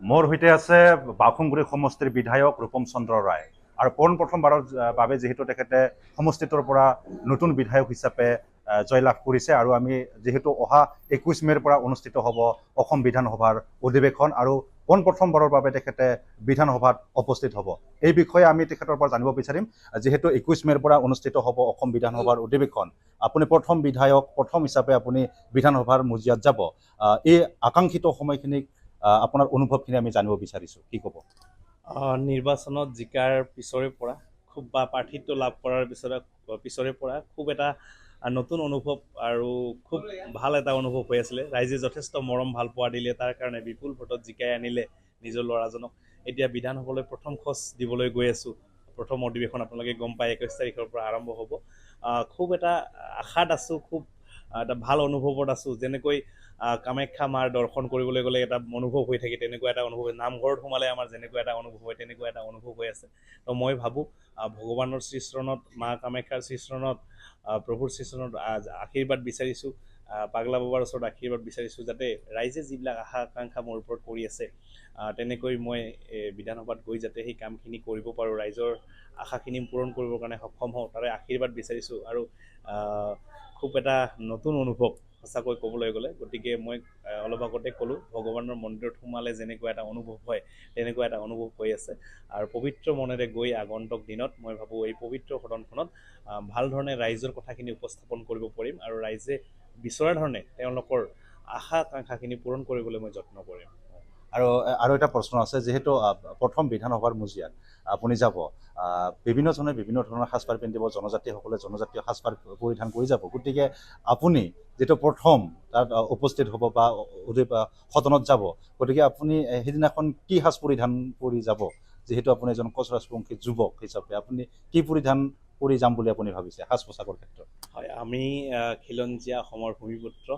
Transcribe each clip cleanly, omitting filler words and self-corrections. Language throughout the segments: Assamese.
মোৰ সৈতে আছে বাঘুংগুৰি সমষ্টিৰ বিধায়ক ৰূপম চন্দ্ৰ ৰায় আৰু প্ৰথমবাৰৰ বাবে যিহেতু তেখেতে সমষ্টিটোৰ পৰা নতুন বিধায়ক হিচাপে জয়লাভ কৰিছে আৰু আমি যিহেতু অহা 21 মে'ৰ পৰা অনুষ্ঠিত হ'ব অসম বিধানসভাৰ অধিৱেশন আৰু প্ৰথমবাৰৰ বাবে তেখেতে বিধানসভাত উপস্থিত হ'ব। এই বিষয়ে আমি তেখেতৰ পৰা জানিব বিচাৰিম। যিহেতু 21 মে'ৰ পৰা অনুষ্ঠিত হ'ব অসম বিধানসভাৰ অধিৱেশন, আপুনি প্ৰথম বিধায়ক, প্ৰথম হিচাপে আপুনি বিধানসভাৰ মজিয়াত যাব। এই আকাংক্ষিত সময়খিনিক আপোনাৰ অনুভৱখিনি আমি জানিব বিচাৰিছোঁ, কি ক'ব? নিৰ্বাচনত জিকাৰ পিছৰে পৰা খুব বা প্ৰাৰ্থিত্ব লাভ কৰাৰ পিছৰে পৰা খুব এটা নতুন অনুভৱ আৰু খুব ভাল এটা অনুভৱ হৈ আছিলে। ৰাইজে যথেষ্ট মৰম ভাল পোৱা দিলে, তাৰ কাৰণে বিপুল ভোটত জিকাই আনিলে নিজৰ ল'ৰাজনক। এতিয়া বিধানসভালৈ প্ৰথম খোজ দিবলৈ গৈ আছোঁ। প্ৰথম অধিৱেশন আপোনালোকে গম পায় 21 তাৰিখৰ পৰা আৰম্ভ হ'ব। খুব এটা আশাত আছোঁ, খুব এটা ভাল অনুভৱত আছোঁ। যেনেকৈ কামাখ্যা মাৰ দৰ্শন কৰিবলৈ গ'লে এটা অনুভৱ হৈ থাকে, তেনেকুৱা এটা অনুভৱ। নামঘৰত সোমালে আমাৰ যেনেকুৱা এটা অনুভৱ হয়, তেনেকুৱা এটা অনুভৱ হৈ আছে। তো মই ভাবোঁ ভগৱানৰ শ্ৰীচৰণত, মা কামাখ্যাৰ শ্ৰীচৰণত, প্ৰভুৰ শ্ৰীচৰণত আশীৰ্বাদ বিচাৰিছোঁ, পাগলা বাবাৰ ওচৰত আশীৰ্বাদ বিচাৰিছোঁ, যাতে ৰাইজে যিবিলাক আশা আকাংক্ষা মোৰ ওপৰত কৰি আছে, তেনেকৈ মই বিধানসভাত গৈ যাতে সেই কামখিনি কৰিব পাৰোঁ, ৰাইজৰ আশাখিনি পূৰণ কৰিবৰ কাৰণে সক্ষম হওঁ, তাৰে আশীৰ্বাদ বিচাৰিছোঁ। আৰু খুব এটা নতুন অনুভৱ সঁচাকৈ ক'বলৈ গ'লে। গতিকে মই অলপ আগতে ক'লোঁ, ভগৱানৰ মন্দিৰত সোমালে যেনেকুৱা এটা অনুভৱ হয়, তেনেকুৱা এটা অনুভৱ হৈ আছে। আৰু পবিত্ৰ মনেৰে গৈ আগন্তুক দিনত মই ভাবোঁ এই পবিত্ৰ সদনখনত ভাল ধৰণে ৰাইজৰ কথাখিনি উপস্থাপন কৰিব পাৰিম আৰু ৰাইজে বিচৰা ধৰণে তেওঁলোকৰ আশা আকাংক্ষাখিনি পূৰণ কৰিবলৈ মই যত্ন কৰিম। আৰু এটা প্ৰশ্ন আছে, যিহেতু প্ৰথম বিধানসভাৰ মজিয়াত আপুনি যাব, বিভিন্ন ধৰণৰ সাজপাৰ পিন্ধিব, জনজাতিসকলে জনজাতীয় সাজপাৰ পৰিধান কৰি যাব। গতিকে আপুনি যিটো প্ৰথম তাত উপস্থিত হ'ব বা সদনত যাব, গতিকে আপুনি সেইদিনাখন কি সাজ পৰিধান কৰি যাব? যিহেতু আপুনি এজন কোচ ৰাজবংশী যুৱক হিচাপে আপুনি কি পৰিধান কৰি যাম বুলি আপুনি ভাবিছে সাজ পোছাকৰ ক্ষেত্ৰত? হয়, আমি খিলঞ্জীয়া অসমৰ ভূমিপুত্ৰ।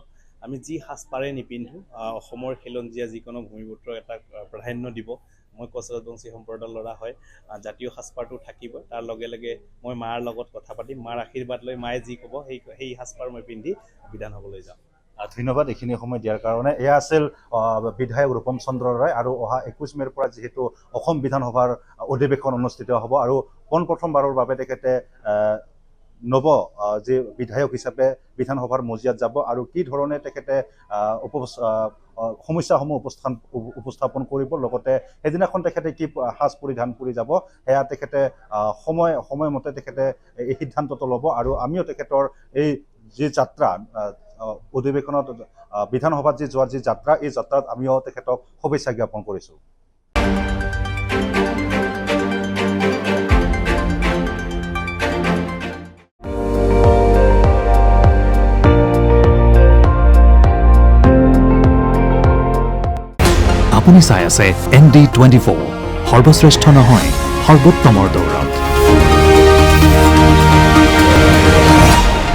আমি যি সাজপাৰে নিপিন্ধোঁ, অসমৰ খিলঞ্জীয়া যিকোনো ভূমিপুত্ৰক এটা প্ৰাধান্য দিব। মই কোচ ৰাজবংশী সম্প্ৰদায়ৰ ল'ৰা হয়, জাতীয় সাজপাৰটো থাকিব। তাৰ লগে লগে মই মাৰ লগত কথা পাতিম, মাৰ আশীৰ্বাদ লৈ মায়ে যি ক'ব সেই সাজপাৰ মই পিন্ধি বিধানসভালৈ যাম। ধন্যবাদ এইখিনি সময় দিয়াৰ কাৰণে। এয়া আছিল বিধায়ক ৰূপম চন্দ্ৰ ৰায়। আৰু অহা 21 মে'ৰ পৰা যিহেতু অসম বিধানসভাৰ অধিৱেশন অনুষ্ঠিত হ'ব আৰু প্ৰথমবাৰৰ বাবে তেখেতে যি বিধায়ক হিচাপে বিধানসভাৰ মজিয়াত যাব আৰু কি ধৰণে তেখেতে সমস্যাসমূহ উপস্থাপন কৰিব, লগতে সেইদিনাখন তেখেতে কি সাজ পৰিধান কৰি যাব, সেয়া তেখেতে সময়মতে তেখেতে এই সিদ্ধান্তটো ল'ব। আৰু আমিও তেখেতৰ এই যি যাত্ৰা, অধিৱেশনত বিধানসভাত যোৱাৰ যি যাত্ৰা, এই যাত্ৰাত আমিও তেখেতক শুভেচ্ছা জ্ঞাপন কৰিছোঁ। আপুনি চাই আছে ND24, সৰ্বশ্ৰেষ্ঠ নহয়, সৰ্বোত্তমৰ দৌৰত।